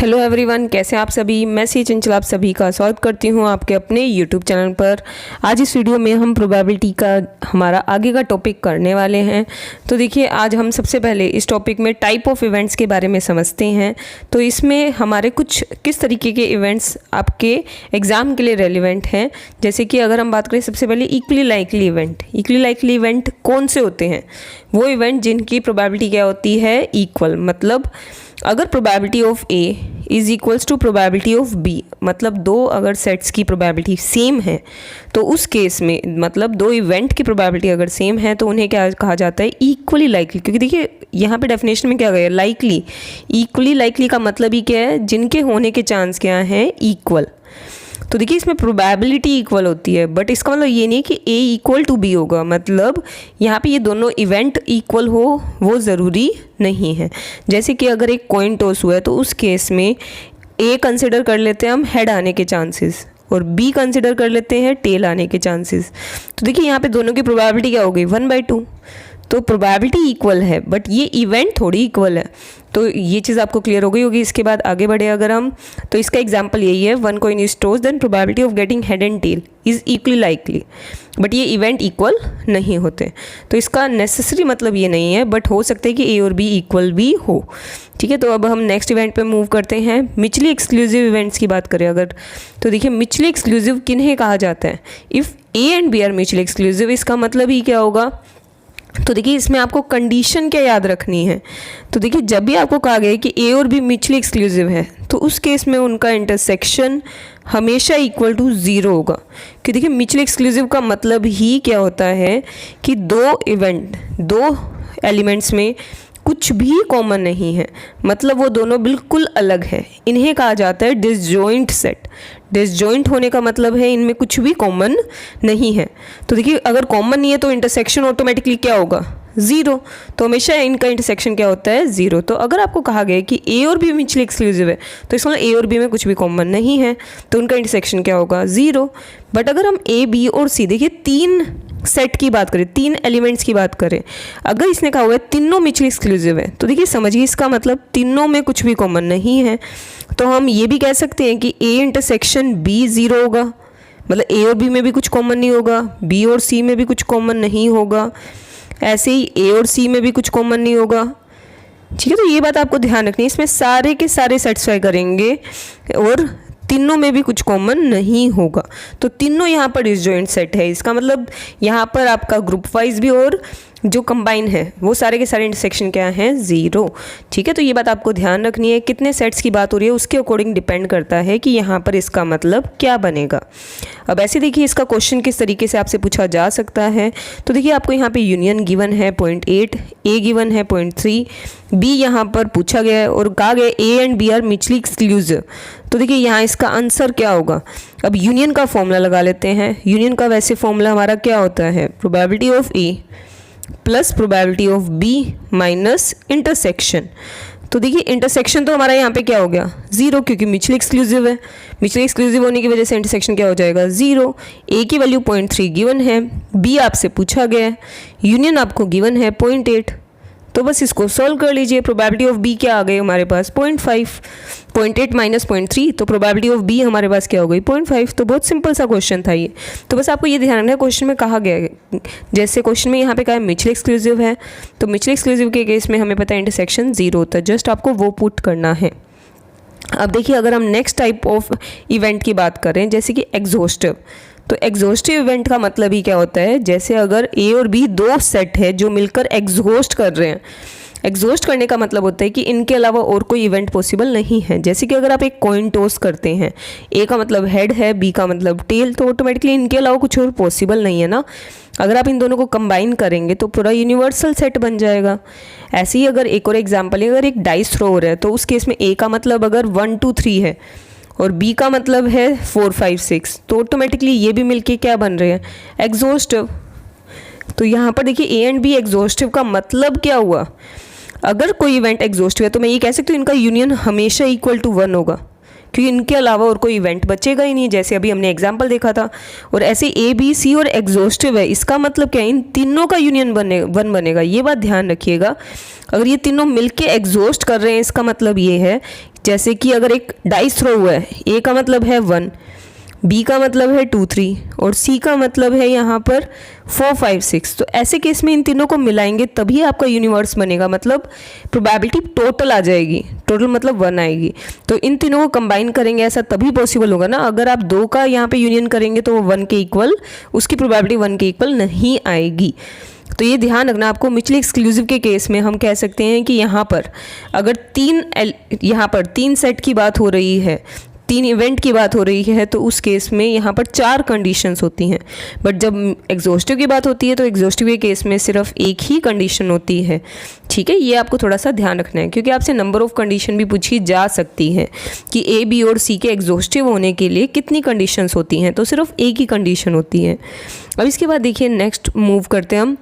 Hello everyone, कैसे हैं आप सभी। मैं सी चंचल आप सभी का स्वागत करती हूं आपके अपने यूट्यूब चैनल पर। आज इस वीडियो में हम प्रोबेबिलिटी का हमारा आगे का टॉपिक करने वाले हैं। तो देखिए, आज हम सबसे पहले इस टॉपिक में टाइप ऑफ इवेंट्स के बारे में समझते हैं। तो इसमें हमारे कुछ किस तरीके के इवेंट्स आपके एग्ज़ाम के लिए रेलिवेंट हैं। जैसे कि अगर हम बात करें सबसे पहले इक्वली लाइकली इवेंट कौन से होते हैं। वो इवेंट जिनकी प्रोबेबिलिटी क्या होती है, इक्वल। मतलब अगर probability of A is equals to probability of B, मतलब दो अगर सेट्स की प्रोबेबिलिटी सेम है तो उस केस में, मतलब दो इवेंट की प्रोबेबिलिटी अगर सेम है तो उन्हें क्या कहा जाता है, इक्वली लाइकली। क्योंकि देखिए यहाँ पे डेफिनेशन में क्या गया, लाइकली। इक्वली लाइकली का मतलब ही क्या है, जिनके होने के चांस क्या हैं, इक्वल। तो देखिए इसमें प्रोबेबिलिटी इक्वल होती है, बट इसका मतलब ये नहीं कि ए इक्वल टू बी होगा। मतलब यहाँ पे ये दोनों इवेंट इक्वल हो वो ज़रूरी नहीं है। जैसे कि अगर एक कॉइन टॉस हुआ है तो उस केस में ए कंसिडर कर लेते हैं हम हेड आने के चांसेस और बी कंसिडर कर लेते हैं टेल आने के चांसेस। तो देखिए यहाँ पे दोनों की प्रोबेबिलिटी क्या हो गई, 1/2। तो प्रोबेबिलिटी इक्वल है बट ये इवेंट थोड़ी इक्वल है। तो ये चीज़ आपको क्लियर हो गई होगी। इसके बाद आगे बढ़े अगर हम, तो इसका एग्जांपल यही है, one coin is tossed then probability of getting head and tail is equally likely. But ये इवेंट इक्वल नहीं होते। तो इसका नेसेसरी मतलब ये नहीं है, बट हो सकता है कि ए और बी इक्वल भी हो। ठीक है, तो अब हम नेक्स्ट इवेंट पे मूव करते हैं। म्यूचुअली एक्सक्लूसिव इवेंट्स की बात करें अगर, तो देखिए म्यूचुअली एक्सक्लूसिव किन्हें कहा जाता है। If A and B are mutually exclusive, इसका मतलब ही क्या होगा। तो देखिए इसमें आपको कंडीशन क्या याद रखनी है। तो देखिए जब भी आपको कहा गया कि ए और बी म्यूचुअली एक्सक्लूसिव है तो उस केस में उनका इंटरसेक्शन हमेशा इक्वल टू 0 होगा। कि देखिए म्यूचुअली एक्सक्लूसिव का मतलब ही क्या होता है कि दो एलिमेंट्स में कुछ भी कॉमन नहीं है, मतलब वो दोनों बिल्कुल अलग है। इन्हें कहा जाता है डिसजॉइंट सेट। डिसजॉइंट होने का मतलब है इनमें कुछ भी कॉमन नहीं है। तो देखिए अगर कॉमन नहीं है तो इंटरसेक्शन ऑटोमेटिकली क्या होगा, 0। तो हमेशा इनका इंटरसेक्शन क्या होता है, 0। तो अगर आपको कहा गया कि ए और बी म्यूचुअली एक्सक्लूसिव है तो इसका मतलब ए और बी में कुछ भी कॉमन नहीं है तो उनका इंटरसेक्शन क्या होगा, 0। बट अगर हम ए बी और सी, देखिए 3 सेट की बात करें, 3 एलिमेंट्स की बात करें, अगर इसने कहा हुआ है तीनों म्यूचुअली एक्सक्लूसिव है तो देखिए समझिए इसका मतलब तीनों में कुछ भी कॉमन नहीं है। तो हम ये भी कह सकते हैं कि ए इंटरसेक्शन बी 0 होगा, मतलब ए और बी में भी कुछ कॉमन नहीं होगा, बी और सी में भी कुछ कॉमन नहीं होगा, ऐसे ही ए और सी में भी कुछ कॉमन नहीं होगा। ठीक है, तो ये बात आपको ध्यान रखनी है। इसमें सारे के सारे सेटिस्फाई करेंगे और तीनों में भी कुछ कॉमन नहीं होगा। तो तीनों यहाँ पर डिसजॉइंट सेट है। इसका मतलब यहाँ पर आपका ग्रुप वाइज भी और जो कंबाइन है वो सारे के सारे इंटरसेक्शन क्या हैं, 0। ठीक है, तो ये बात आपको ध्यान रखनी है। कितने सेट्स की बात हो रही है उसके अकॉर्डिंग डिपेंड करता है कि यहाँ पर इसका मतलब क्या बनेगा। अब ऐसे देखिए इसका क्वेश्चन किस तरीके से आपसे पूछा जा सकता है। तो देखिए आपको यहाँ पे यूनियन गिवन है 0.8, ए गिवन है 0.3, बी यहाँ पर पूछा गया है और कहा गया A and B are mutually exclusive. तो देखिए यहाँ इसका आंसर क्या होगा। अब यूनियन का फॉर्मूला लगा लेते हैं। यूनियन का वैसे फॉर्मूला हमारा क्या होता है, probability of A plus probability of B minus intersection. तो देखिए इंटरसेक्शन तो हमारा यहाँ पे क्या हो गया, 0, क्योंकि म्यूचुअली एक्सक्लूसिव है। म्यूचुअली एक्सक्लूसिव होने की वजह से इंटरसेक्शन क्या हो जाएगा, 0। ए की वैल्यू 0.3 गिवन है, बी आपसे पूछा गया है, यूनियन आपको गिवन है 0.8। तो बस इसको सॉल्व कर लीजिए। प्रोबेबिलिटी ऑफ बी क्या आ गई हमारे पास, 0.5। 0.8 माइनस 0.3, तो प्रोबेबिलिटी ऑफ बी हमारे पास क्या हो गई, 0.5। तो बहुत सिंपल सा क्वेश्चन था ये। तो बस आपको ये ध्यान रखना है क्वेश्चन में कहा गया है, जैसे क्वेश्चन में यहाँ पे कहा है म्यूचुअली एक्सक्लूसिव है, तो म्यूचुअली एक्सक्लूसिव के केस में हमें पता है इंटरसेक्शन 0 होता है। जस्ट आपको वो पुट करना है। अब देखिए अगर हम नेक्स्ट टाइप ऑफ इवेंट की बात करें, जैसे कि एग्जॉस्टिव, तो एग्जॉस्टिव इवेंट का मतलब ही क्या होता है, जैसे अगर ए और बी दो सेट है जो मिलकर एग्जॉस्ट कर रहे हैं। एग्जॉस्ट करने का मतलब होता है कि इनके अलावा और कोई इवेंट पॉसिबल नहीं है। जैसे कि अगर आप एक कॉइन टॉस करते हैं, ए का मतलब हेड है, बी का मतलब टेल, तो ऑटोमेटिकली इनके अलावा कुछ और पॉसिबल नहीं है ना। अगर आप इन दोनों को कंबाइन करेंगे तो पूरा यूनिवर्सल सेट बन जाएगा। ऐसे ही अगर एक और एग्जाम्पल है, अगर एक डाइस थ्रो हो रहा है तो उस केस में ए का मतलब अगर 1 2 3 है और बी का मतलब है 4 5 6, तो ऑटोमेटिकली ये भी मिलके क्या बन रहे हैं, एग्जॉस्टिव। तो यहाँ पर देखिए ए एंड बी एग्जॉस्टिव का मतलब क्या हुआ, अगर कोई इवेंट एग्जॉस्टिव है तो मैं ये कह सकती हूँ इनका यूनियन हमेशा इक्वल टू 1 होगा, क्योंकि इनके अलावा और कोई इवेंट बचेगा ही नहीं, जैसे अभी हमने एग्जाम्पल देखा था। और ऐसे ए बी सी और एग्जॉस्टिव है, इसका मतलब क्या है, इन तीनों का यूनियन 1 बनेगा। ये बात ध्यान रखिएगा। अगर ये तीनों मिलके एग्जॉस्ट कर रहे हैं इसका मतलब ये है जैसे कि अगर एक डाइस थ्रो हुआ है, ए का मतलब है 1, बी का मतलब है 2 3 और सी का मतलब है यहाँ पर 4 5 6। तो ऐसे केस में इन तीनों को मिलाएंगे तभी आपका यूनिवर्स बनेगा, मतलब प्रोबेबिलिटी टोटल आ जाएगी, टोटल मतलब 1 आएगी। तो इन तीनों को कंबाइन करेंगे, ऐसा तभी पॉसिबल होगा ना। अगर आप 2 का यहाँ पे यूनियन करेंगे तो वो 1 के इक्वल, उसकी प्रोबेबिलिटी 1 के इक्वल नहीं आएगी। तो ये ध्यान रखना आपको। म्यूचुअली एक्सक्लूसिव के केस में हम कह सकते हैं कि यहाँ पर अगर यहाँ पर 3 सेट की बात हो रही है, 3 इवेंट की बात हो रही है, तो उस केस में यहाँ पर 4 कंडीशंस होती हैं। बट जब एग्जॉस्टिव की बात होती है तो एग्जॉस्टिव के केस में सिर्फ एक ही कंडीशन होती है। ठीक है, ये आपको थोड़ा सा ध्यान रखना है, क्योंकि आपसे नंबर ऑफ कंडीशन भी पूछी जा सकती है कि ए बी और सी के एग्जॉस्टिव होने के लिए कितनी कंडीशंस होती हैं, तो सिर्फ एक ही कंडीशन होती है। अब इसके बाद देखिए नेक्स्ट मूव करते हैं हम।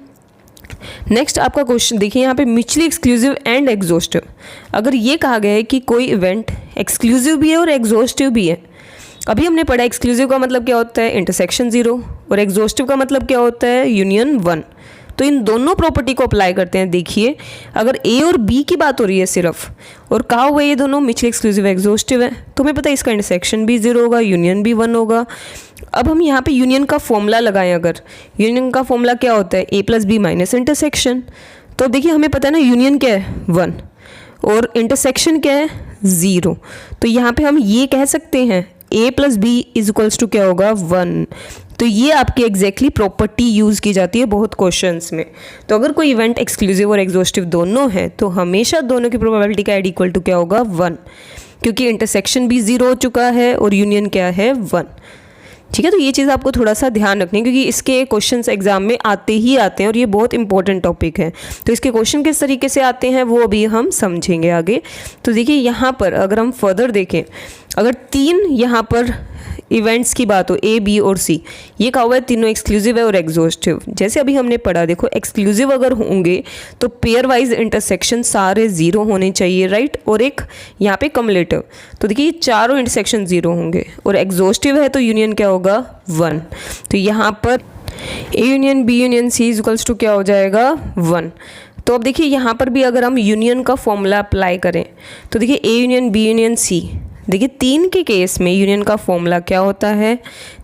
नेक्स्ट आपका क्वेश्चन देखिए यहाँ पे म्यूचुअली एक्सक्लूसिव एंड एग्जॉस्टिव। अगर ये कहा गया है कि कोई इवेंट एक्सक्लूसिव भी है और एग्जॉस्टिव भी है। अभी हमने पढ़ा एक्सक्लूसिव का मतलब क्या होता है, इंटरसेक्शन 0, और एग्जॉस्टिव का मतलब क्या होता है, यूनियन 1। तो इन दोनों प्रॉपर्टी को अप्लाई करते हैं। देखिए अगर ए और बी की बात हो रही है सिर्फ, और कहा हुआ ये दोनों म्यूचुअली एक्सक्लूसिव एग्जॉस्टिव है, तो हमें पता है इसका इंटरसेक्शन भी 0 होगा, यूनियन भी 1 होगा। अब हम यहाँ पे यूनियन का फॉर्मूला लगाएं। अगर यूनियन का फॉर्मूला क्या होता है, ए प्लस बी माइनस इंटरसेक्शन। तो देखिए हमें पता है ना यूनियन क्या है 1 और इंटरसेक्शन क्या है 0। तो यहाँ पे हम ये कह सकते हैं a plus B is equals to क्या होगा 1। तो ये आपकी एग्जैक्टली प्रॉपर्टी यूज़ की जाती है बहुत क्वेश्चंस में। तो अगर कोई इवेंट एक्सक्लूसिव और एग्जॉस्टिव दोनों है तो हमेशा दोनों की प्रोबेबिलिटी का इक्वल टू क्या होगा 1, क्योंकि इंटरसेक्शन भी 0 हो चुका है और यूनियन क्या है 1। ठीक है, तो ये चीज़ आपको थोड़ा सा ध्यान रखनी है, क्योंकि इसके क्वेश्चंस एग्जाम में आते ही आते हैं और ये बहुत इंपॉर्टेंट टॉपिक है। तो इसके क्वेश्चन किस तरीके से आते हैं वो अभी हम समझेंगे आगे। तो देखिए यहाँ पर अगर हम फर्दर देखें, अगर 3 यहाँ पर इवेंट्स की बात हो ए बी और सी, ये कहा हुआ है तीनों एक्सक्लूसिव है और एग्जॉस्टिव। जैसे अभी हमने पढ़ा, देखो एक्सक्लूसिव अगर होंगे तो पेयर वाइज इंटरसेक्शन सारे 0 होने चाहिए, राइट, और एक यहाँ पे कम्युलेटिव। तो देखिए ये चारों इंटरसेक्शन 0 होंगे, और एग्जॉस्टिव है तो यूनियन क्या होगा 1। तो यहाँ पर A union B union C is equals to क्या हो जाएगा 1। तो अब देखिए यहाँ पर भी अगर हम यूनियन का फॉर्मूला अप्लाई करें तो देखिए A union B union C, देखिए 3 के केस में यूनियन का फॉर्मूला क्या होता है,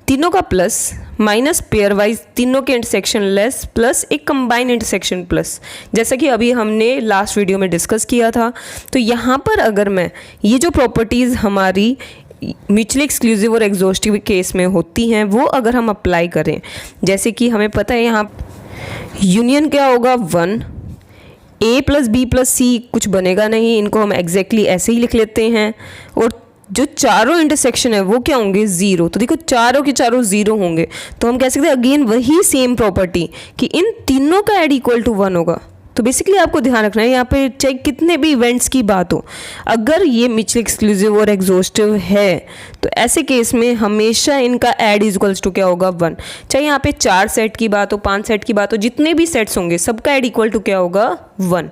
तीनों का प्लस माइनस पेयर वाइज तीनों के इंटरसेक्शन लेस प्लस एक कंबाइंड इंटरसेक्शन प्लस, जैसा कि अभी हमने लास्ट वीडियो में डिस्कस किया था। तो यहाँ पर अगर मैं ये जो प्रॉपर्टीज़ हमारी म्यूचुअली एक्सक्लूसिव और एग्जॉस्टिव केस में होती हैं वो अगर हम अप्लाई करें, जैसे कि हमें पता है यहाँ यूनियन क्या होगा 1, ए प्लस बी प्लस सी कुछ बनेगा नहीं, इनको हम एग्जैक्टली ऐसे ही लिख लेते हैं, और जो चारों इंटरसेक्शन है वो क्या होंगे 0। तो देखो चारों के चारों 0 होंगे, तो हम कह सकते हैं अगेन वही सेम प्रॉपर्टी कि इन तीनों का ऐड इक्वल टू 1 होगा। तो बेसिकली आपको ध्यान रखना है यहाँ पे, चाहे कितने भी इवेंट्स की बात हो, अगर ये म्यूचुअली एक्सक्लूसिव और एग्जॉस्टिव है तो ऐसे केस में हमेशा इनका ऐड इज इक्वल्स टू क्या होगा 1। चाहे यहाँ पे 4 सेट की बात हो, 5 सेट की बात हो, जितने भी सेट्स होंगे सबका ऐड इक्वल टू क्या होगा 1।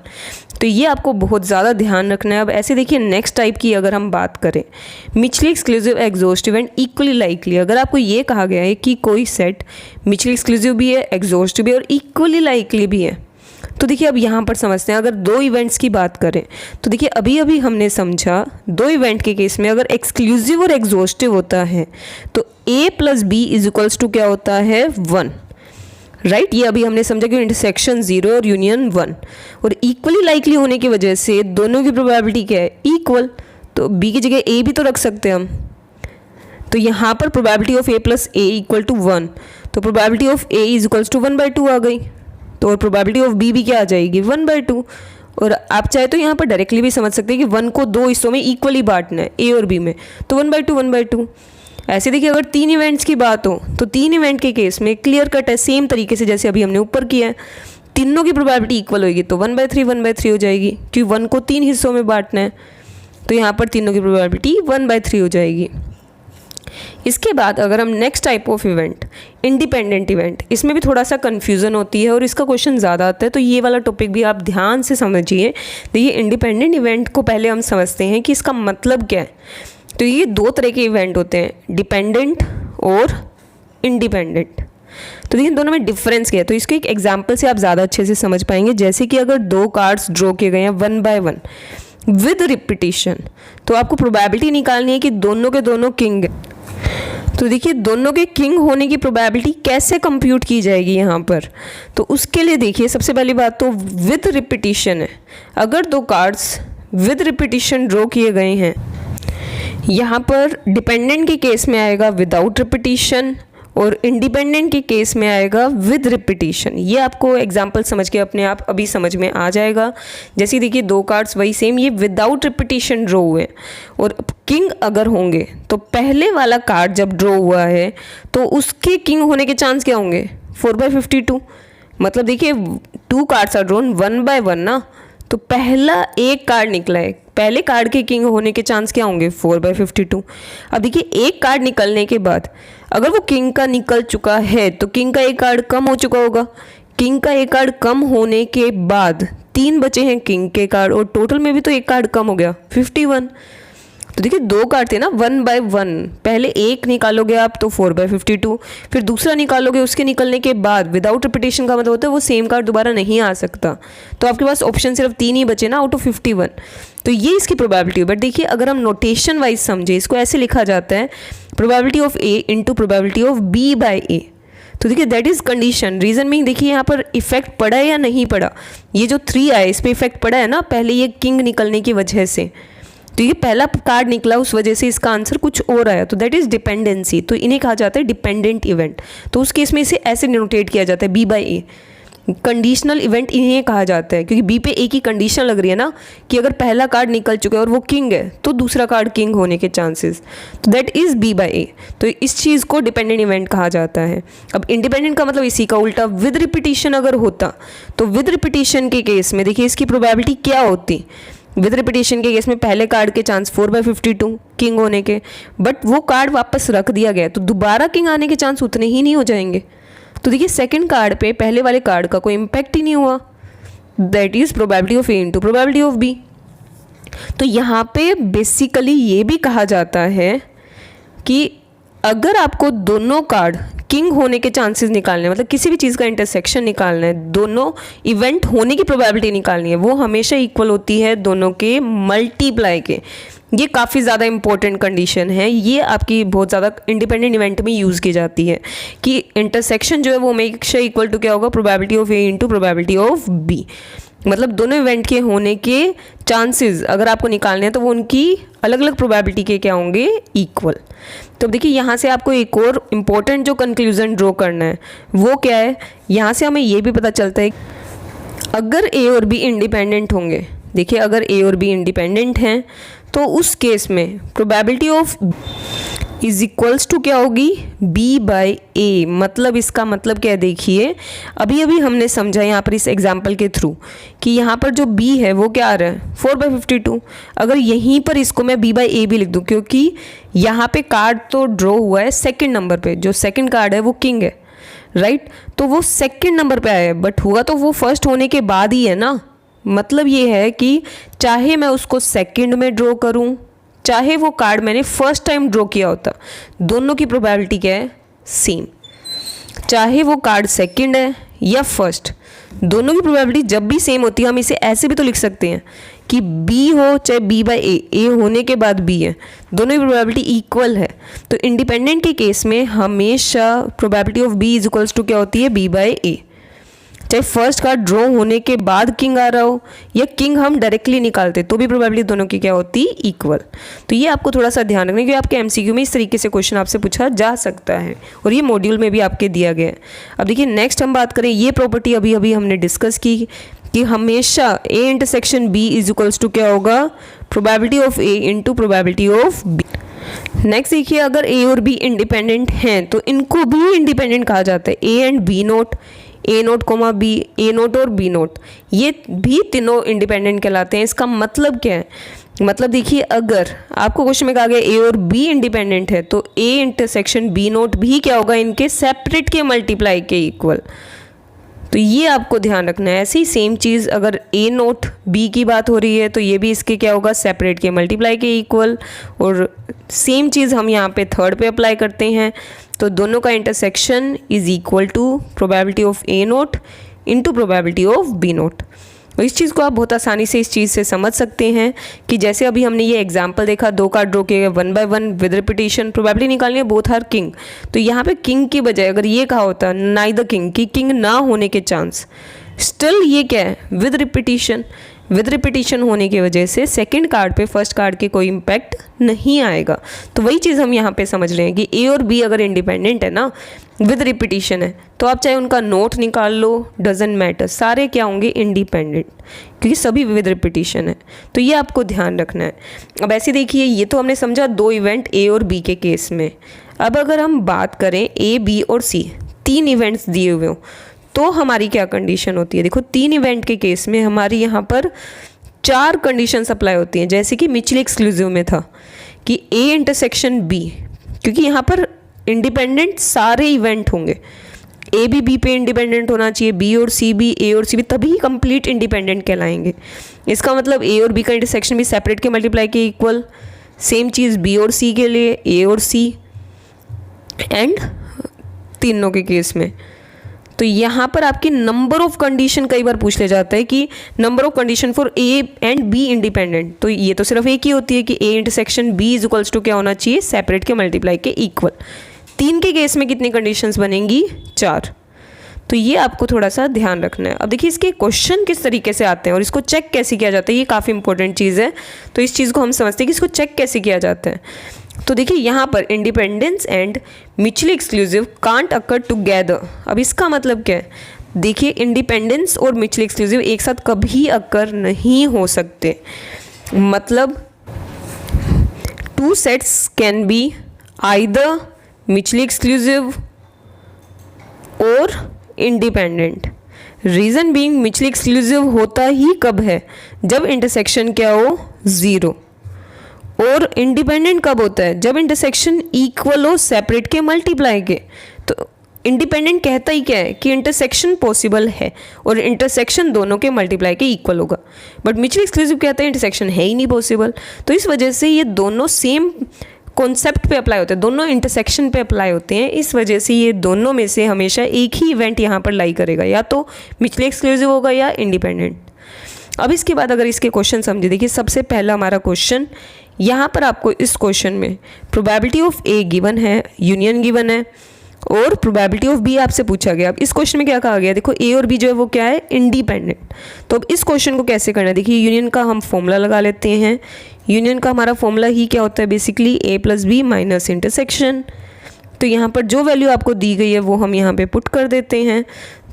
तो ये आपको बहुत ज़्यादा ध्यान रखना है। अब ऐसे देखिए नेक्स्ट टाइप की अगर हम बात करें, mutually exclusive exhaustive and equally likely. अगर आपको ये कहा गया है कि कोई सेट म्यूचुअली एक्सक्लूसिव भी है, एग्जॉस्टिव भी है और इक्वली लाइकली भी है, तो देखिए अब यहाँ पर समझते हैं। अगर 2 इवेंट्स की बात करें तो देखिए अभी अभी हमने समझा 2 इवेंट के केस में अगर एक्सक्लूसिव और एग्जॉस्टिव होता है तो a plus B is equals to क्या होता है 1, राइट। ये अभी हमने समझा कि इंटरसेक्शन 0 और यूनियन 1, और इक्वली लाइकली होने की वजह से दोनों की प्रोबेबिलिटी क्या है इक्वल, तो b की जगह a भी तो रख सकते हैं हम। तो यहाँ पर probability of a plus a equal to 1, तो probability of a is equals to 1/2 आ गई, तो और प्रोबेबिलिटी ऑफ b भी क्या आ जाएगी 1/2। और आप चाहे तो यहाँ पर डायरेक्टली भी समझ सकते हैं कि 1 को 2 हिस्सों में इक्वली बांटना है a और b में, तो 1/2 ऐसे देखिए अगर 3 इवेंट्स की बात हो तो 3 इवेंट के केस में क्लियर कट है, सेम तरीके से जैसे अभी हमने ऊपर किया है, तीनों की प्रोबेबिलिटी इक्वल होगी, तो 1/3 हो जाएगी, क्योंकि 1 को 3 हिस्सों में बांटना है, तो यहाँ पर तीनों की प्रोबेबिलिटी 1/3 हो जाएगी। इसके बाद अगर हम next type of event, independent event, इसमें भी थोड़ा सा कन्फ्यूज़न होती है और इसका क्वेश्चन ज़्यादा आता है, तो ये वाला टॉपिक भी आप ध्यान से समझिए। देखिए इंडिपेंडेंट इवेंट को पहले हम समझते हैं कि इसका मतलब क्या है। तो ये 2 तरह के इवेंट होते हैं, डिपेंडेंट और इंडिपेंडेंट। तो देखिए दोनों में डिफरेंस क्या है, तो इसको एक एग्जाम्पल से आप ज़्यादा अच्छे से समझ पाएंगे। जैसे कि अगर 2 कार्ड्स ड्रॉ किए गए हैं 1 by 1, विद रिपीटिशन। तो आपको प्रोबेबिलिटी निकालनी है कि दोनों के दोनों किंग है। तो देखिए दोनों के किंग होने की प्रोबेबिलिटी कैसे कंप्यूट की जाएगी यहाँ पर। तो उसके लिए देखिए सबसे पहली बात तो विद रिपीटिशन है। अगर दो कार्ड्स विद रिपीटिशन ड्रॉ किए गए हैं, यहाँ पर डिपेंडेंट के केस में आएगा विदाउट रिपीटिशन और इंडिपेंडेंट के केस में आएगा विद रिपीटिशन। ये आपको एग्जांपल समझ के अपने आप अभी समझ में आ जाएगा। जैसे देखिए दो कार्ड्स वही सेम, ये विदाउट रिपीटिशन ड्रॉ हुए और किंग अगर होंगे तो पहले वाला कार्ड जब ड्रॉ हुआ है तो उसके किंग होने के चांस क्या होंगे, 4/52। मतलब देखिए 2 कार्ड्स आर ड्रॉन 1 by 1 ना, तो पहला एक कार्ड निकला है, पहले कार्ड के किंग होने के चांस क्या होंगे, 4/52। अब देखिए एक कार्ड निकलने के बाद अगर वो किंग का निकल चुका है तो किंग का एक कार्ड कम हो चुका होगा। किंग का एक कार्ड कम होने के बाद 3 बचे हैं किंग के कार्ड और टोटल में भी तो एक कार्ड कम हो गया, 51। तो देखिए 2 कार्ड थे ना 1 by 1, पहले एक निकालोगे आप तो 4/52, फिर दूसरा निकालोगे, उसके निकलने के बाद विदाउट रिपीटेशन का मतलब होता है वो सेम कार्ड दोबारा नहीं आ सकता। तो आपके पास ऑप्शन सिर्फ 3 ही बचे ना आउट ऑफ 51। तो ये इसकी प्रोबेबिलिटी है। बट देखिए अगर हम नोटेशन वाइज समझे, इसको ऐसे लिखा जाता है probability of A into probability of B by A. तो देखिए that is condition. Reason mean देखिए यहाँ पर इफेक्ट पड़ा है या नहीं पड़ा, ये जो 3 आए इस पर इफेक्ट पड़ा है ना पहले ये किंग निकलने की वजह से। तो ये पहला कार्ड निकला उस वजह से इसका आंसर कुछ और आया, तो दैट इज़ डिपेंडेंसी। तो इन्हें कहा जाता है डिपेंडेंट इवेंट। तो उस केस में इसे ऐसे नोटेट किया जाता है B by A. Conditional event इन्हें कहा जाता है क्योंकि बी पे ए की कंडीशन लग रही है ना कि अगर पहला कार्ड निकल चुका है और वो किंग है तो दूसरा कार्ड किंग होने के चांसेस, तो that is B by A. तो इस चीज़ को डिपेंडेंट इवेंट कहा जाता है। अब इंडिपेंडेंट का मतलब इसी का उल्टा, विद रिपीटिशन अगर होता तो विद रिपीटिशन के केस में देखिए इसकी प्रोबेबिलिटी क्या होती। विद रिपीटेशन के केस में पहले कार्ड के चांस 4/52 किंग होने के, बट वो कार्ड वापस रख दिया गया तो दोबारा किंग आने के चांस उतने ही नहीं हो जाएंगे। तो देखिए सेकंड कार्ड पे पहले वाले कार्ड का कोई इम्पैक्ट ही नहीं हुआ। That is probability of A into probability of B. तो यहाँ पे बेसिकली ये भी कहा जाता है कि अगर आपको दोनों कार्ड किंग होने के चांसेस निकालने हैं, मतलब किसी भी चीज़ का इंटरसेक्शन निकालना है, दोनों इवेंट होने की प्रोबेबिलिटी निकालनी है, वो हमेशा इक्वल होती है दोनों के मल्टीप्लाई के। ये काफ़ी ज़्यादा इंपॉर्टेंट कंडीशन है। ये आपकी बहुत ज़्यादा इंडिपेंडेंट इवेंट में यूज़ की जाती है कि इंटरसेक्शन जो है वो हमेशा इक्वल टू क्या होगा, probability of A into probability of B. मतलब दोनों इवेंट के होने के चांसेस अगर आपको निकालने हैं तो वो उनकी अलग अलग प्रोबेबिलिटी के क्या होंगे, इक्वल। तो देखिए यहाँ से आपको एक और इम्पोर्टेंट जो कंक्लूजन ड्रॉ करना है वो क्या है, यहाँ से हमें ये भी पता चलता है अगर ए और बी इंडिपेंडेंट होंगे। देखिए अगर ए और बी इंडिपेंडेंट हैं तो उस केस में probability of is equals to क्या होगी, बी बाई ए। मतलब इसका मतलब क्या है, देखिए अभी अभी हमने समझा यहाँ पर इस एग्जाम्पल के थ्रू कि यहाँ पर जो बी है वो क्या आ रहा है, 4/52। अगर यहीं पर इसको मैं बी बाई ए भी लिख दूँ क्योंकि यहाँ पे कार्ड तो ड्रॉ हुआ है सेकंड नंबर पे, जो सेकंड कार्ड है वो किंग है, राइट। तो वो सेकंड नंबर पे आया है बट हुआ तो वो फर्स्ट होने के बाद ही है ना। मतलब ये है कि चाहे मैं उसको सेकंड में ड्रॉ करूं चाहे वो कार्ड मैंने फर्स्ट टाइम ड्रॉ किया होता, दोनों की प्रोबेबिलिटी क्या है, सेम। चाहे वो कार्ड सेकंड है या फर्स्ट, दोनों की प्रोबेबिलिटी जब भी सेम होती है। हम इसे ऐसे भी तो लिख सकते हैं कि बी हो चाहे बी बाई ए होने के बाद बी है, दोनों की प्रोबेबिलिटी इक्वल है। तो इंडिपेंडेंट के केस में हमेशा probability of B is equals to क्या होती है, बी बाई ए। चाहे फर्स्ट कार्ड ड्रॉ होने के बाद किंग आ रहा हो या किंग हम डायरेक्टली निकालते तो भी प्रोबेबिलिटी दोनों की क्या होती, इक्वल। तो ये आपको थोड़ा सा ध्यान रखना क्योंकि आपके एमसीक्यू में इस तरीके से क्वेश्चन आपसे पूछा जा सकता है और ये मॉड्यूल में भी आपके दिया गया है। अब देखिए नेक्स्ट हम बात करें, ये प्रॉपर्टी अभी अभी हमने डिस्कस की कि हमेशा A intersection B is equals to क्या होगा, probability of A into probability of B. Next देखिए अगर ए और बी इंडिपेंडेंट हैं तो इनको भी इंडिपेंडेंट कहा जाता है, A and B not, A not comma B, A not और बी नोट, ये भी तीनों इंडिपेंडेंट कहलाते हैं। इसका मतलब क्या है, मतलब देखिए अगर आपको क्वेश्चन में कहा गया ए और बी इंडिपेंडेंट है तो ए इंटरसेक्शन बी नोट भी क्या होगा, इनके सेपरेट के मल्टीप्लाई के इक्वल। तो ये आपको ध्यान रखना है। ऐसे ही सेम चीज़ अगर ए नोट बी की बात हो रही है तो ये भी इसके क्या होगा, सेपरेट के मल्टीप्लाई के इक्वल। और सेम चीज़ हम यहाँ पे थर्ड पे अप्लाई करते हैं तो दोनों का intersection is equal to probability of A not into probability of B not. तो इस चीज़ को आप बहुत आसानी से इस चीज़ से समझ सकते हैं कि जैसे अभी हमने ये एग्जांपल देखा, 2 कार्ड ड्रॉ किए गए 1 बाय 1 विद रिपीटिशन, प्रोबेबिलिटी निकालनी है बोथ आर किंग। तो यहाँ पे किंग की बजाय अगर ये कहा होता नाइदर किंग, कि किंग ना होने के चांस, स्टिल ये क्या है विद रिपीटिशन। विद रिपीटिशन होने की वजह से सेकंड कार्ड पे फर्स्ट कार्ड के कोई इम्पैक्ट नहीं आएगा। तो वही चीज़ हम यहाँ पे समझ रहे हैं कि ए और बी अगर इंडिपेंडेंट है ना, विद रिपीटिशन है, तो आप चाहे उनका नोट निकाल लो, डजेंट मैटर, सारे क्या होंगे इंडिपेंडेंट, क्योंकि सभी विद रिपीटिशन है। तो ये आपको ध्यान रखना है। अब ऐसे देखिए, ये तो हमने समझा 2 इवेंट ए और बी के केस में। अब अगर हम बात करें ए बी और सी, 3 इवेंट्स दिए हुए हों, तो हमारी क्या कंडीशन होती है। देखो 3 इवेंट के केस में हमारी यहाँ पर 4 कंडीशन अप्लाई होती हैं, जैसे कि म्यूचुअली एक्सक्लूसिव में था कि ए इंटरसेक्शन बी, क्योंकि यहाँ पर इंडिपेंडेंट सारे इवेंट होंगे, ए भी बी पे इंडिपेंडेंट होना चाहिए, बी और सी भी ए और सी भी, तभी कंप्लीट इंडिपेंडेंट कहलाएंगे। इसका मतलब ए और बी का इंटरसेक्शन भी सेपरेट के मल्टीप्लाई के इक्वल, सेम चीज़ बी और सी के लिए, ए और सी एंड तीनों के केस में। तो यहाँ पर आपकी नंबर ऑफ कंडीशन कई बार पूछ ले जाता है कि number of condition for A and B independent, तो ये तो सिर्फ एक ही होती है कि A intersection B is equals to क्या होना चाहिए, सेपरेट के मल्टीप्लाई के इक्वल। 3 के केस में कितनी कंडीशंस बनेंगी, 4। तो ये आपको थोड़ा सा ध्यान रखना है। अब देखिए इसके क्वेश्चन किस तरीके से आते हैं और इसको चेक कैसे किया जाता है, ये काफ़ी इंपॉर्टेंट चीज़ है। तो इस चीज़ को हम समझते हैं कि इसको चेक कैसे किया जाता है। तो देखिए यहाँ पर independence and mutually exclusive can't occur together. अब इसका मतलब क्या है, देखिए इंडिपेंडेंस और म्यूचुअली एक्सक्लूसिव एक साथ कभी अकर नहीं हो सकते। मतलब 2 sets can be either mutually exclusive और independent. Reason being mutually exclusive होता ही कब है, जब इंटरसेक्शन क्या हो, 0। और इंडिपेंडेंट कब होता है, जब इंटरसेक्शन इक्वल हो सेपरेट के मल्टीप्लाई के। तो इंडिपेंडेंट कहता ही क्या है कि इंटरसेक्शन पॉसिबल है और इंटरसेक्शन दोनों के मल्टीप्लाई के इक्वल होगा। बट म्यूचुअली एक्सक्लूसिव कहता है इंटरसेक्शन है ही नहीं पॉसिबल। तो इस वजह से ये दोनों सेम कॉन्सेप्ट पे अप्लाई होते हैं, दोनों इंटरसेक्शन पे अप्लाई होते हैं। इस वजह से ये दोनों में से हमेशा एक ही इवेंट यहाँ पर लाई करेगा, या तो म्यूचुअली एक्सक्लूसिव होगा या इंडिपेंडेंट। अब इसके बाद अगर इसके क्वेश्चन समझे, देखिए सबसे पहला हमारा क्वेश्चन यहाँ पर आपको इस क्वेश्चन में प्रोबेबिलिटी ऑफ ए गिवन है, यूनियन गिवन है और प्रोबेबिलिटी ऑफ बी आपसे पूछा गया। अब इस क्वेश्चन में क्या कहा गया, देखो ए और बी जो है वो क्या है, इंडिपेंडेंट। तो अब इस क्वेश्चन को कैसे करना है, देखिए यूनियन का हम फॉर्मूला लगा लेते हैं। यूनियन का हमारा फॉर्मूला ही क्या होता है, बेसिकली ए प्लस बी माइनस इंटरसेक्शन। तो यहाँ पर जो वैल्यू आपको दी गई है वो हम यहाँ पे पुट कर देते हैं।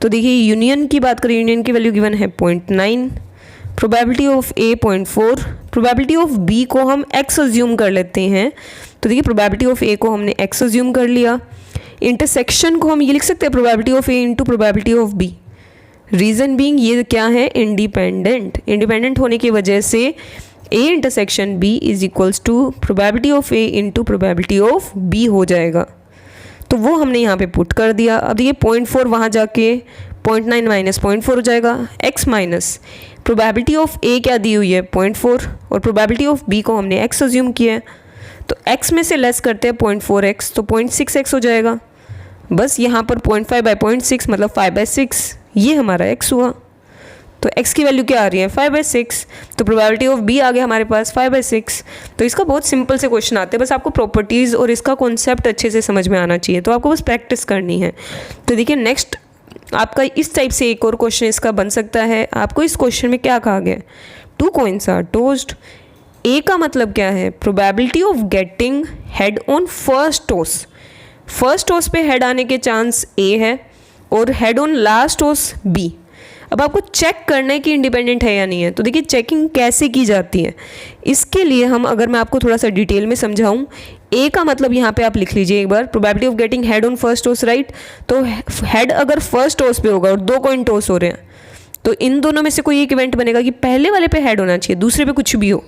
तो देखिए यूनियन की बात करें, यूनियन की वैल्यू गिवन है 0.9, probability of A 0.4, probability of B को हम x अज्यूम कर लेते हैं। तो देखिए प्रोबेबिलिटी ऑफ ए को हमने x अज्यूम कर लिया। इंटरसेक्शन को हम ये लिख सकते हैं probability of A into probability of B. Reason being ये क्या है, इंडिपेंडेंट। इंडिपेंडेंट होने की वजह से A intersection B is equals to probability of A into probability of B हो जाएगा। तो वो हमने यहाँ पे पुट कर दिया। अब ये 0.4 वहाँ जाके 0.9 माइनस 0.4 हो जाएगा, x माइनस प्रोबेबिलिटी ऑफ ए क्या दी हुई है 0.4 और प्रोबेबिलिटी ऑफ बी को हमने x अज्यूम किया है। तो x में से लेस करते हैं 0.4x, तो 0.6x हो जाएगा। बस यहाँ पर 0.5 बाई 0.6 मतलब 5/6, ये हमारा x हुआ। तो x की वैल्यू क्या आ रही है, 5/6। तो प्रोबेबिलिटी ऑफ b आ गया हमारे पास 5/6। तो इसका बहुत सिंपल से क्वेश्चन आते हैं, बस आपको प्रॉपर्टीज़ और इसका कॉन्सेप्ट अच्छे से समझ में आना चाहिए, तो आपको बस प्रैक्टिस करनी है। तो देखिए नेक्स्ट आपका इस टाइप से एक और क्वेश्चन इसका बन सकता है। आपको इस क्वेश्चन में क्या कहा गया है, 2 coins आर टोस्ड। ए का मतलब क्या है, probability of getting head on first toss. First toss पे हेड आने के चांस ए है और head on last toss B. अब आपको चेक करना है कि इंडिपेंडेंट है या नहीं है। तो देखिए चेकिंग कैसे की जाती है, इसके लिए हम अगर मैं आपको थोड़ा सा डिटेल में समझाऊं, ए का मतलब यहाँ पे आप लिख लीजिए एक बार, probability of getting head on first toss, right. तो हेड अगर फर्स्ट टॉस पे होगा और 2 कॉइन टॉस हो रहे हैं, तो इन दोनों में से कोई एक इवेंट बनेगा कि पहले वाले पे हेड होना चाहिए, दूसरे पे कुछ भी हो।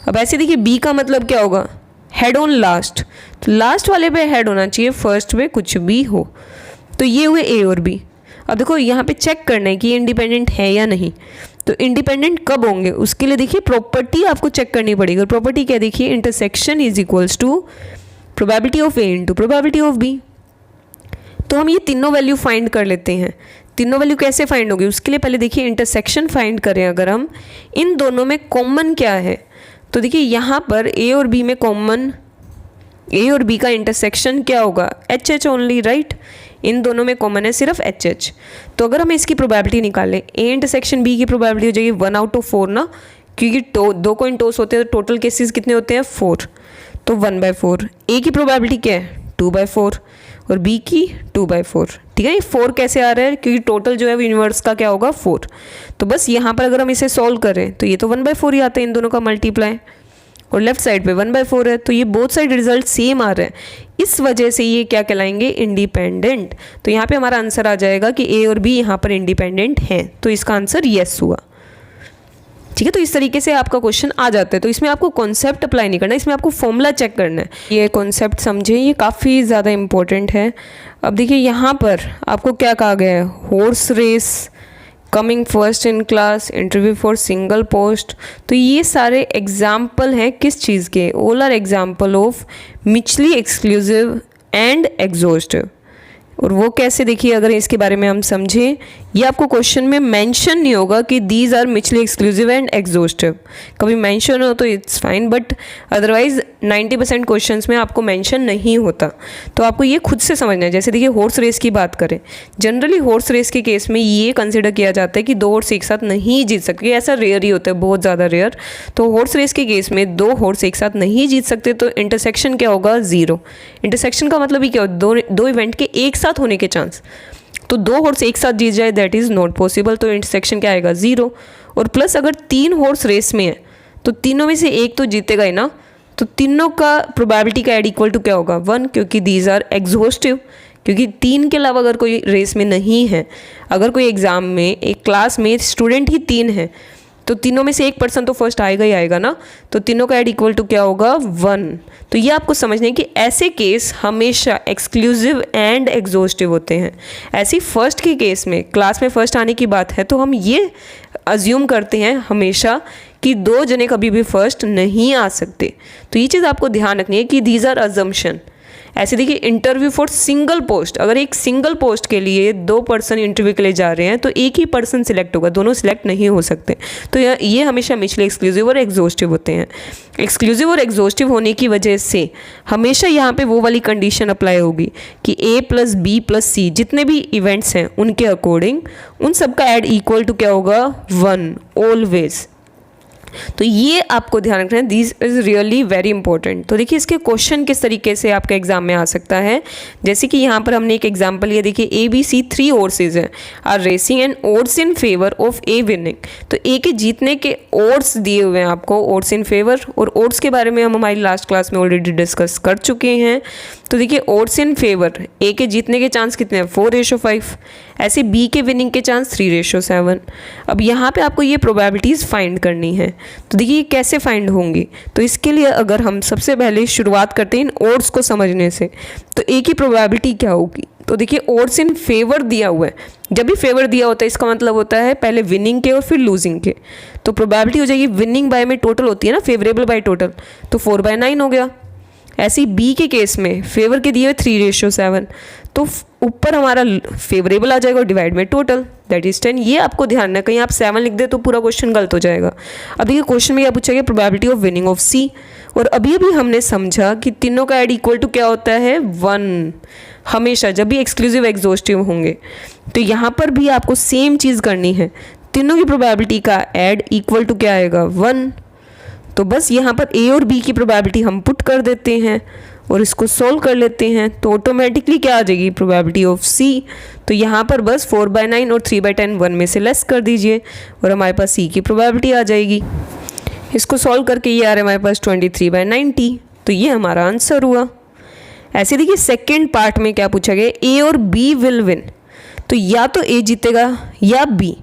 अब ऐसे देखिए बी का मतलब क्या होगा, हेड ऑन लास्ट, तो लास्ट वाले पे हेड होना चाहिए, फर्स्ट पे कुछ भी हो। तो ये हुए ए और बी। अब देखो यहाँ पे चेक करना है कि ये इंडिपेंडेंट है या नहीं। तो इंडिपेंडेंट कब होंगे, उसके लिए देखिए प्रॉपर्टी आपको चेक करनी पड़ेगी। और प्रॉपर्टी क्या, देखिए intersection is equals to probability of A into probability of B. तो हम ये तीनों वैल्यू फाइंड कर लेते हैं। तीनों वैल्यू कैसे फाइंड होगी, उसके लिए पहले देखिए इंटरसेक्शन फाइंड करें अगर हम, इन दोनों में कॉमन क्या है। तो देखिए यहाँ पर ए और बी में कॉमन, ए और बी का इंटरसेक्शन क्या होगा, एच एच ओनली, राइट। इन दोनों में कॉमन है सिर्फ एच एच। तो अगर हम इसकी प्रोबेबिलिटी निकालें, ए इंटरसेक्शन बी की प्रोबेबिलिटी हो जाएगी 1/4 ना, क्योंकि 2 कॉइन टॉस होते हैं तो टोटल केसेस कितने होते हैं 4, तो 1/4। ए की प्रोबेबिलिटी क्या है 2/4 और बी की 2/4, ठीक है। ये 4 कैसे आ रहा है, क्योंकि टोटल जो है यूनिवर्स का क्या होगा 4। तो बस यहाँ पर अगर हम इसे सॉल्व करें तो ये तो 1/4 ही आता है इन दोनों का मल्टीप्लाई, और लेफ्ट साइड पे 1/4 है, तो ये बोथ साइड रिजल्ट सेम आ रहा है, इस वजह से ये क्या कहलाएंगे, इंडिपेंडेंट। तो यहाँ पे हमारा आंसर आ जाएगा कि ए और बी यहाँ पर इंडिपेंडेंट हैं, तो इसका आंसर येस हुआ, ठीक है। तो इस तरीके से आपका क्वेश्चन आ जाता है। तो इसमें आपको कॉन्सेप्ट अप्लाई नहीं करना, इसमें आपको फॉर्मूला चेक करना है। ये कॉन्सेप्ट समझे, ये काफ़ी ज़्यादा इंपॉर्टेंट है। अब देखिए यहाँ पर आपको क्या कहा गया है, horse race, coming first in class, interview for single post. तो ये सारे एग्जाम्पल हैं किस चीज़ के, all are example of mutually exclusive and exhaustive. और वो कैसे, देखिए अगर इसके बारे में हम समझें, ये आपको क्वेश्चन में मेंशन नहीं होगा कि these are mutually exclusive and exhaustive, कभी मेंशन हो तो it's fine, but otherwise 90% questions में आपको मेंशन नहीं होता। तो आपको ये खुद से समझना है। जैसे देखिए हॉर्स रेस की बात करें, जनरली हॉर्स रेस के केस में ये कंसिडर किया जाता है कि 2 हॉर्स एक साथ नहीं जीत सकते, ऐसा रेयर ही होता है, बहुत ज़्यादा रेयर। तो हॉर्स रेस के केस में 2 हॉर्स एक साथ नहीं जीत सकते, तो इंटरसेक्शन क्या होगा, 0। इंटरसेक्शन का मतलब ही क्या होगा, दो इवेंट के एक साथ होने के चांस। तो 2 हॉर्स एक साथ जीत जाए दैट इज़ नॉट पॉसिबल, तो इंटरसेक्शन क्या आएगा 0। और प्लस अगर 3 हॉर्स रेस में है तो तीनों में से एक तो जीतेगा ही ना, तो तीनों का प्रोबेबिलिटी का एड इक्वल टू क्या होगा 1, क्योंकि दीज आर एग्जॉस्टिव, क्योंकि 3 के अलावा अगर कोई रेस में नहीं है, अगर कोई एग्ज़ाम में एक क्लास में स्टूडेंट ही 3 है तो तीनों में से एक पर्सन तो फर्स्ट आएगा ही आएगा ना, तो तीनों का एड इक्वल टू क्या होगा 1। तो ये आपको समझना है कि ऐसे केस हमेशा एक्सक्लूसिव एंड एग्जॉस्टिव होते हैं। ऐसी फर्स्ट के केस में, क्लास में फर्स्ट आने की बात है तो हम ये अज्यूम करते हैं हमेशा कि 2 जने कभी भी फर्स्ट नहीं आ सकते। तो ये चीज़ आपको ध्यान रखनी है कि दीज आर अजम्पशन। ऐसे देखिए इंटरव्यू फॉर सिंगल पोस्ट, अगर एक सिंगल पोस्ट के लिए 2 पर्सन इंटरव्यू के लिए जा रहे हैं तो एक ही पर्सन सिलेक्ट होगा, दोनों सिलेक्ट नहीं हो सकते। तो ये हमेशा म्यूचुअली एक्सक्लूसिव और एग्जॉस्टिव होते हैं। एक्सक्लूसिव और एग्जॉस्टिव होने की वजह से हमेशा यहाँ पे वो वाली कंडीशन अप्लाई होगी कि A + B + C जितने भी इवेंट्स हैं उनके अकॉर्डिंग उन सबका एड इक्वल टू क्या होगा 1 ऑलवेज। तो ये आपको ध्यान रखना है, this is really very important. तो देखिए इसके क्वेश्चन किस तरीके से आपके एग्जाम में आ सकता है, जैसे कि यहाँ पर हमने एक एग्जांपल लिया, देखिए ABC 3 हॉर्सेज हैं are racing and odds in favour of A winning. तो A के जीतने के ओड्स दिए हुए हैं आपको, ओड्स इन फेवर, और ओड्स के बारे में हम हमारी लास्ट क्लास में ऑलरेडी डिस्कस कर चुके हैं। तो देखिए ओड्स इन फेवर, A के जीतने के चांस कितने हैं 4:5, ऐसे B के विनिंग के चांस 3:7। अब यहाँ पे आपको ये प्रोबेबिलिटीज़ फाइंड करनी है। तो देखिए कैसे फाइंड होंगी, तो इसके लिए अगर हम सबसे पहले शुरुआत करते हैं इन ओड्स को समझने से, तो A की प्रोबेबिलिटी क्या होगी। तो देखिए ओड्स इन फेवर दिया हुआ है, जब भी फेवर दिया होता है इसका मतलब होता है पहले विनिंग के और फिर लूजिंग के। तो प्रोबेबिलिटी हो जाएगी विनिंग बाय में टोटल होती है ना, फेवरेबल बाय टोटल, तो 4/9 हो गया। ऐसे ही B के केस में फेवर के दिए हुए 3:7, तो ऊपर हमारा फेवरेबल आ जाएगा और डिवाइड में टोटल दैट इज 10। ये आपको ध्यान रखना, कहीं आप 7 लिख दे तो पूरा क्वेश्चन गलत हो जाएगा। अब देखिए क्वेश्चन में क्या पूछा गया, probability of winning of C, और अभी हमने समझा कि तीनों का एड इक्वल टू क्या होता है 1, हमेशा जब भी एक्सक्लूसिव एग्जॉस्टिव होंगे। तो यहाँ पर भी आपको सेम चीज़ करनी है, तीनों की प्रोबेबिलिटी का एड इक्वल टू क्या आएगा 1। तो बस यहाँ पर A और B की प्रोबेबिलिटी हम पुट कर देते हैं और इसको सोल्व कर लेते हैं, तो ऑटोमेटिकली क्या आ जाएगी प्रोबेबिलिटी ऑफ C। तो यहाँ पर बस 4/9 और 3/10 1 में से लेस कर दीजिए और हमारे पास C की प्रोबेबिलिटी आ जाएगी। इसको सॉल्व करके ये आ रहा है हमारे पास 23/90, तो ये हमारा आंसर हुआ। ऐसे देखिए सेकेंड पार्ट में क्या पूछा गया, A और B विल विन, तो या तो A जीतेगा या B।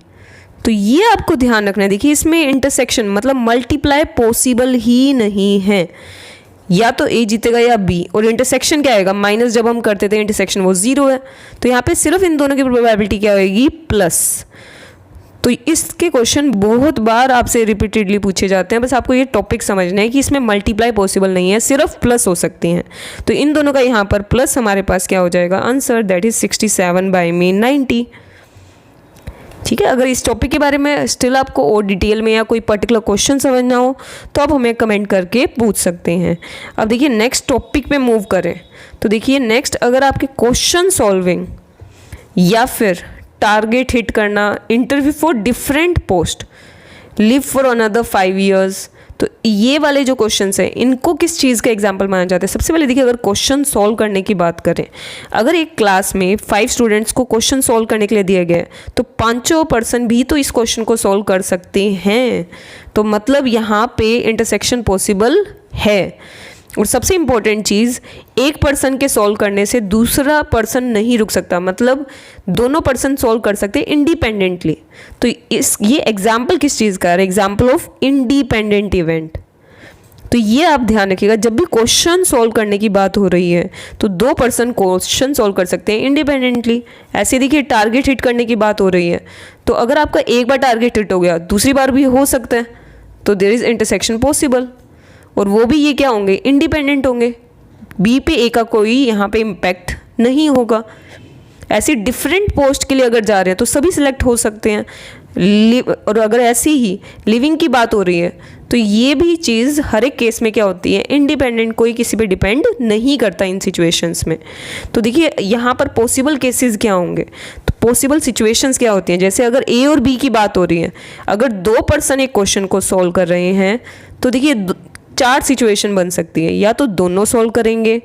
तो ये आपको ध्यान रखना है। देखिए इसमें इंटरसेक्शन मतलब मल्टीप्लाई पॉसिबल ही नहीं है, या तो A जीतेगा या B, और इंटरसेक्शन क्या आएगा माइनस, जब हम करते थे इंटरसेक्शन वो 0 है, तो यहाँ पे सिर्फ इन दोनों की प्रोबेबिलिटी क्या होगी प्लस। तो इसके क्वेश्चन बहुत बार आपसे रिपीटेडली पूछे जाते हैं, बस आपको ये टॉपिक समझना है कि इसमें मल्टीप्लाई पॉसिबल नहीं है, सिर्फ प्लस हो सकती हैं। तो इन दोनों का यहाँ पर प्लस हमारे पास क्या हो जाएगा आंसर, दैट इज 67/90। ठीक है। अगर इस टॉपिक के बारे में स्टिल आपको और डिटेल में या कोई पर्टिकुलर क्वेश्चन समझना हो तो आप हमें कमेंट करके पूछ सकते हैं। अब देखिए नेक्स्ट टॉपिक पे मूव करें तो देखिए नेक्स्ट, अगर आपके क्वेश्चन सॉल्विंग या फिर टारगेट हिट करना, interview for different post, live for another 5 years, तो ये वाले जो क्वेश्चंस हैं इनको किस चीज़ का एग्जाम्पल माना जाता है। सबसे पहले देखिए, अगर क्वेश्चन सॉल्व करने की बात करें, अगर एक क्लास में 5 स्टूडेंट्स को क्वेश्चन सॉल्व करने के लिए दिया गया है तो 5 पर्सन भी तो इस क्वेश्चन को सॉल्व कर सकते हैं। तो मतलब यहाँ पे इंटरसेक्शन पॉसिबल है। और सबसे इम्पोर्टेंट चीज़, एक पर्सन के सॉल्व करने से दूसरा पर्सन नहीं रुक सकता, मतलब दोनों पर्सन सॉल्व कर सकते हैं इंडिपेंडेंटली। तो ये एग्जाम्पल किस चीज़ का है? Example of independent event. तो ये आप ध्यान रखिएगा, जब भी क्वेश्चन सॉल्व करने की बात हो रही है तो 2 पर्सन क्वेश्चन सॉल्व कर सकते हैं इंडिपेंडेंटली। ऐसे देखिए, टारगेट हिट करने की बात हो रही है तो अगर आपका एक बार टारगेट हिट हो गया, दूसरी बार भी हो सकता है, तो देयर इज़ इंटरसेक्शन पॉसिबल। और वो भी ये क्या होंगे? इंडिपेंडेंट होंगे। बी पे ए का कोई यहाँ पे इम्पैक्ट नहीं होगा। ऐसी डिफरेंट पोस्ट के लिए अगर जा रहे हैं तो सभी सिलेक्ट हो सकते हैं। और अगर ऐसी ही लिविंग की बात हो रही है तो ये भी चीज़ हर एक केस में क्या होती है? इंडिपेंडेंट, कोई किसी पे डिपेंड नहीं करता इन सिचुएशंस में। तो देखिए यहाँ पर पॉसिबल केसेस क्या होंगे, तो पॉसिबल सिचुएशंस क्या होती हैं, जैसे अगर ए और बी की बात हो रही है, अगर 2 पर्सन एक क्वेश्चन को सॉल्व कर रहे हैं तो देखिए 4 सिचुएशन बन सकती है। या तो दोनों सॉल्व करेंगे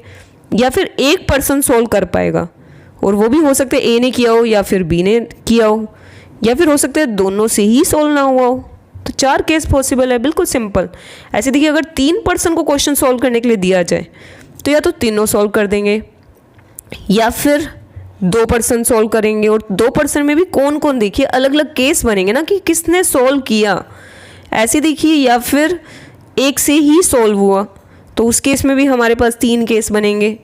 या फिर एक पर्सन सॉल्व कर पाएगा, और वो भी हो सकता है ए ने किया हो या फिर बी ने किया हो, या फिर हो सकता है दोनों से ही सॉल्व ना हुआ हो। तो 4 केस पॉसिबल है, बिल्कुल सिंपल। ऐसे देखिए, अगर 3 पर्सन को क्वेश्चन सॉल्व करने के लिए दिया जाए तो या तो तीनों सॉल्व कर देंगे या फिर 2 पर्सन सॉल्व करेंगे। और 2 पर्सन में भी कौन कौन, देखिए अलग अलग केस बनेंगे ना कि किसने सॉल्व किया। ऐसे देखिए, या फिर एक से ही सॉल्व हुआ तो उस केस में भी हमारे पास 3 केस बनेंगे।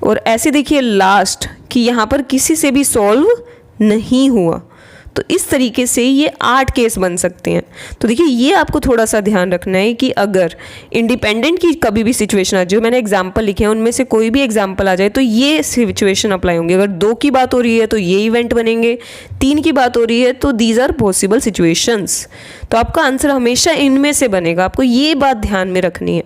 और ऐसे देखिए लास्ट कि यहाँ पर किसी से भी सॉल्व नहीं हुआ, तो इस तरीके से ये 8 केस बन सकते हैं। तो देखिए ये आपको थोड़ा सा ध्यान रखना है कि अगर इंडिपेंडेंट की कभी भी सिचुएशन आ जाए, जो मैंने एग्जांपल लिखे हैं उनमें से कोई भी एग्जांपल आ जाए तो ये सिचुएशन अप्लाई होंगी। अगर 2 की बात हो रही है तो ये इवेंट बनेंगे, 3 की बात हो रही है तो दीज आर पॉसिबल सिचुएशंस। तो आपका आंसर हमेशा इनमें से बनेगा, आपको ये बात ध्यान में रखनी है।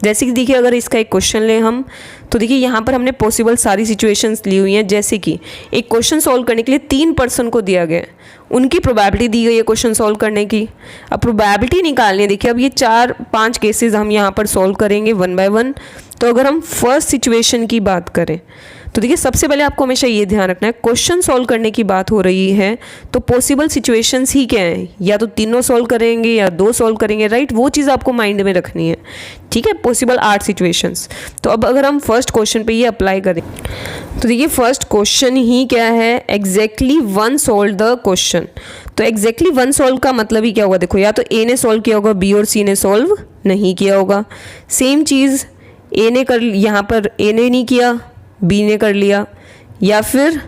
जैसे कि देखिए, अगर इसका एक क्वेश्चन लें हम, तो देखिए यहाँ पर हमने पॉसिबल सारी सिचुएशंस ली हुई हैं। जैसे कि एक क्वेश्चन सॉल्व करने के लिए 3 पर्सन को दिया गया, उनकी प्रोबेबिलिटी दी गई है क्वेश्चन सॉल्व करने की। अब प्रोबेबिलिटी निकालनी है। देखिए अब ये 4-5 केसेस हम यहाँ पर सॉल्व करेंगे 1 by 1। तो अगर हम फर्स्ट सिचुएशन की बात करें तो देखिए सबसे पहले आपको हमेशा ये ध्यान रखना है, क्वेश्चन सॉल्व करने की बात हो रही है तो पॉसिबल सिचुएशंस ही क्या हैं, या तो तीनों सॉल्व करेंगे या 2 सॉल्व करेंगे, राइट। वो चीज़ आपको माइंड में रखनी है, ठीक है। Possible 8 situations. तो अब अगर हम फर्स्ट क्वेश्चन पे ये अप्लाई करें तो देखिए फर्स्ट क्वेश्चन ही क्या है, एग्जैक्टली 1 सॉल्व द क्वेश्चन। तो एग्जैक्टली 1 सॉल्व का मतलब ही क्या होगा, देखो या तो ए ने सॉल्व किया होगा, बी और सी ने सॉल्व नहीं किया होगा। सेम चीज़ ए ने कर, यहाँ पर ए ने नहीं किया, बी ने कर लिया, या फिर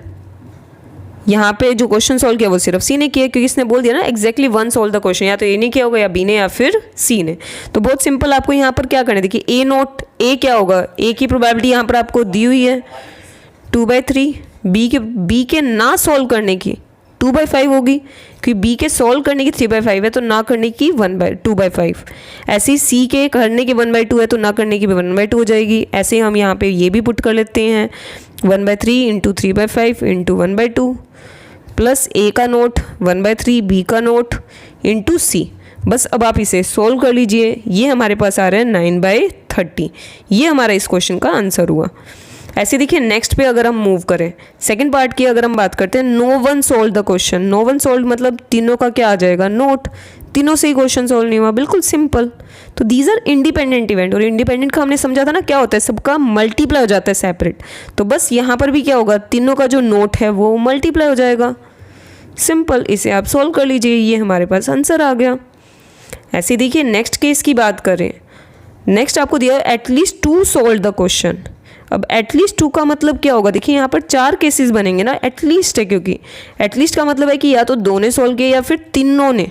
यहाँ पे जो क्वेश्चन सॉल्व किया वो सिर्फ सी ने किया, क्योंकि इसने बोल दिया ना एग्जैक्टली 1 सॉल्व द क्वेश्चन, या तो ए ने किया होगा या बी ने या फिर सी ने। तो बहुत सिंपल, आपको यहाँ पर क्या करना है, देखिए ए नोट, ए क्या होगा, ए की प्रोबेबिलिटी यहाँ पर आपको दी हुई है 2/3, बी के ना सॉल्व करने की 2/5 होगी, क्योंकि बी के सॉल्व करने की 3/5 है तो ना करने की 2/5। ऐसे ही सी के करने की 1/2 है तो ना करने की भी 1/2 हो जाएगी। ऐसे ही हम यहाँ पे ये भी पुट कर लेते हैं 1/3 इंटू 3/5 इंटू 1/2 प्लस ए का नोट 1/3, बी का नोट इंटू सी। बस अब आप इसे सोल्व कर लीजिए, ये हमारे पास आ रहा है 9/30। ये हमारा इस क्वेश्चन का आंसर हुआ। ऐसे देखिए नेक्स्ट पे अगर हम मूव करें, सेकंड पार्ट की अगर हम बात करते हैं, no one solve the question. No one solve मतलब तीनों का क्या आ जाएगा, नोट, तीनों से ही क्वेश्चन सोल्व नहीं हुआ, बिल्कुल सिंपल। तो दीज आर इंडिपेंडेंट इवेंट, और इंडिपेंडेंट का हमने समझा था ना क्या होता है, सबका मल्टीप्लाई हो जाता है सेपरेट। तो बस यहाँ पर भी क्या होगा, तीनों का जो नोट है वो मल्टीप्लाई हो जाएगा, सिंपल। इसे आप सोल्व कर लीजिए, ये हमारे पास आंसर आ गया। ऐसे देखिए नेक्स्ट केस की बात करें, नेक्स्ट आपको दिया एटलीस्ट 2 सोल्व द क्वेश्चन। अब एटलीस्ट 2 का मतलब क्या होगा, देखिए यहाँ पर 4 केसेस बनेंगे ना, एटलीस्ट है, क्योंकि एटलीस्ट का मतलब है कि या तो 2 ने सॉल्व किया या फिर तीनों ने।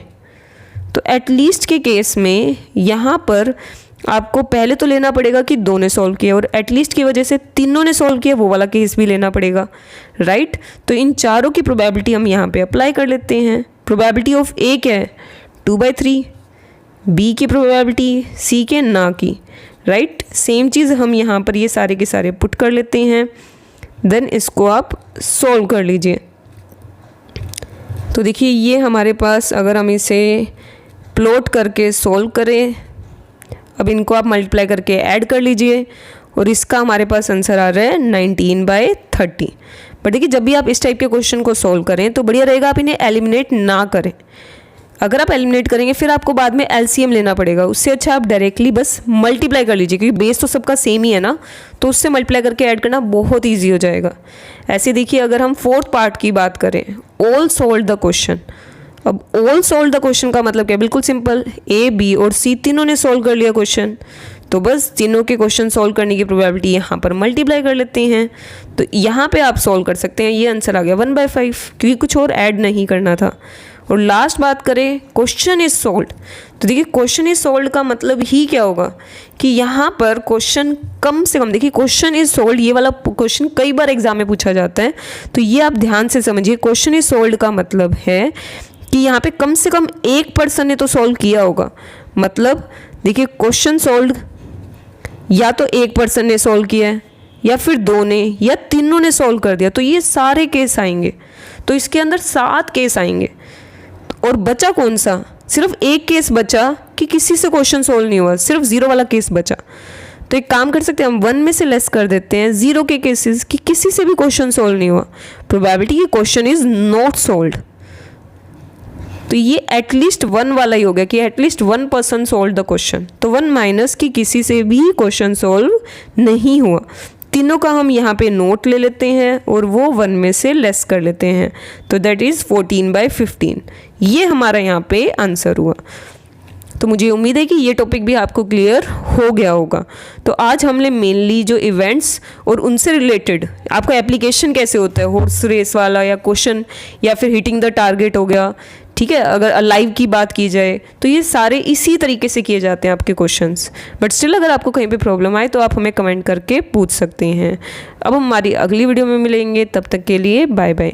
तो एटलीस्ट के केस में यहाँ पर आपको पहले तो लेना पड़ेगा कि 2 ने सॉल्व किया, और एटलीस्ट की वजह से 3 ने सॉल्व किया, वो वाला केस भी लेना पड़ेगा, राइट। तो इन चारों की प्रोबेबिलिटी हम यहाँ पे अप्लाई कर लेते हैं। प्रोबेबिलिटी ऑफ ए क्या है, 2/3, बी की प्रोबेबिलिटी, सी के ना की, राइट। सेम चीज़ हम यहाँ पर ये सारे के सारे पुट कर लेते हैं, देन इसको आप सॉल्व कर लीजिए। तो देखिए ये हमारे पास, अगर हम इसे प्लॉट करके सॉल्व करें, अब इनको आप मल्टीप्लाई करके ऐड कर लीजिए, और इसका हमारे पास आंसर आ रहा है 19/30। बट देखिए जब भी आप इस टाइप के क्वेश्चन को सॉल्व करें तो बढ़िया रहेगा आप इन्हें एलिमिनेट ना करें। अगर आप एलिमिनेट करेंगे फिर आपको बाद में एलसीएम लेना पड़ेगा, उससे अच्छा आप डायरेक्टली बस मल्टीप्लाई कर लीजिए, क्योंकि बेस तो सबका सेम ही है ना, तो उससे मल्टीप्लाई करके ऐड करना बहुत ईजी हो जाएगा। ऐसे देखिए अगर हम फोर्थ पार्ट की बात करें, ऑल सोल्व द क्वेश्चन। अब ऑल सोल्व द क्वेश्चन का मतलब क्या, बिल्कुल सिंपल, ए बी और सी तीनों ने सोल्व कर लिया क्वेश्चन, तो बस तीनों के क्वेश्चन सॉल्व करने की प्रोबेबिलिटी यहाँ पर मल्टीप्लाई कर लेते हैं। तो यहाँ पे आप सॉल्व कर सकते हैं, ये आंसर आ गया 1/5, क्योंकि कुछ और ऐड नहीं करना था। और लास्ट बात करें, क्वेश्चन इज सोल्व्ड, तो देखिए क्वेश्चन इज सोल्व्ड का मतलब ही क्या होगा कि यहाँ पर क्वेश्चन कम से कम, देखिए क्वेश्चन इज सोल्व्ड ये वाला क्वेश्चन कई बार एग्जाम में पूछा जाता है, तो ये आप ध्यान से समझिए। क्वेश्चन इज सोल्व्ड का मतलब है कि यहाँ पे कम से कम एक पर्सन ने तो सॉल्व किया होगा। मतलब देखिए क्वेश्चन सॉल्व्ड या तो एक पर्सन ने सॉल्व किया है, या फिर 2 ने, या तीनों ने सॉल्व कर दिया, तो ये सारे केस आएंगे। तो इसके अंदर 7 केस आएंगे, और बचा कौन सा, सिर्फ एक केस बचा कि किसी से क्वेश्चन सॉल्व नहीं हुआ, सिर्फ 0 वाला केस बचा। तो एक काम कर सकते हैं, हम 1 में से लेस कर देते हैं 0 के केसेस कि किसी से भी क्वेश्चन सॉल्व नहीं हुआ, प्रोबेबिलिटी कि क्वेश्चन इज नॉट सॉल्व्ड। तो ये एटलीस्ट 1 वाला ही हो गया कि at least 1 person solve the question, तो 1 माइनस कि किसी से भी क्वेश्चन सॉल्व नहीं हुआ। तीनों का हम यहाँ पे नोट ले लेते हैं और वो 1 में से लेस कर लेते हैं, तो दैट इज़ 14/15। ये हमारा यहाँ पे आंसर हुआ। तो मुझे उम्मीद है कि ये टॉपिक भी आपको क्लियर हो गया होगा। तो आज हमने मेनली जो इवेंट्स और उनसे रिलेटेड आपका एप्लीकेशन कैसे होता है, हॉर्स रेस वाला या क्वेश्चन, या फिर हिटिंग द टारगेट हो गया, ठीक है। अगर लाइव की बात की जाए तो ये सारे इसी तरीके से किए जाते हैं आपके क्वेश्चंस। बट स्टिल अगर आपको कहीं पे प्रॉब्लम आए तो आप हमें कमेंट करके पूछ सकते हैं। अब हम हमारी अगली वीडियो में मिलेंगे, तब तक के लिए बाय बाय।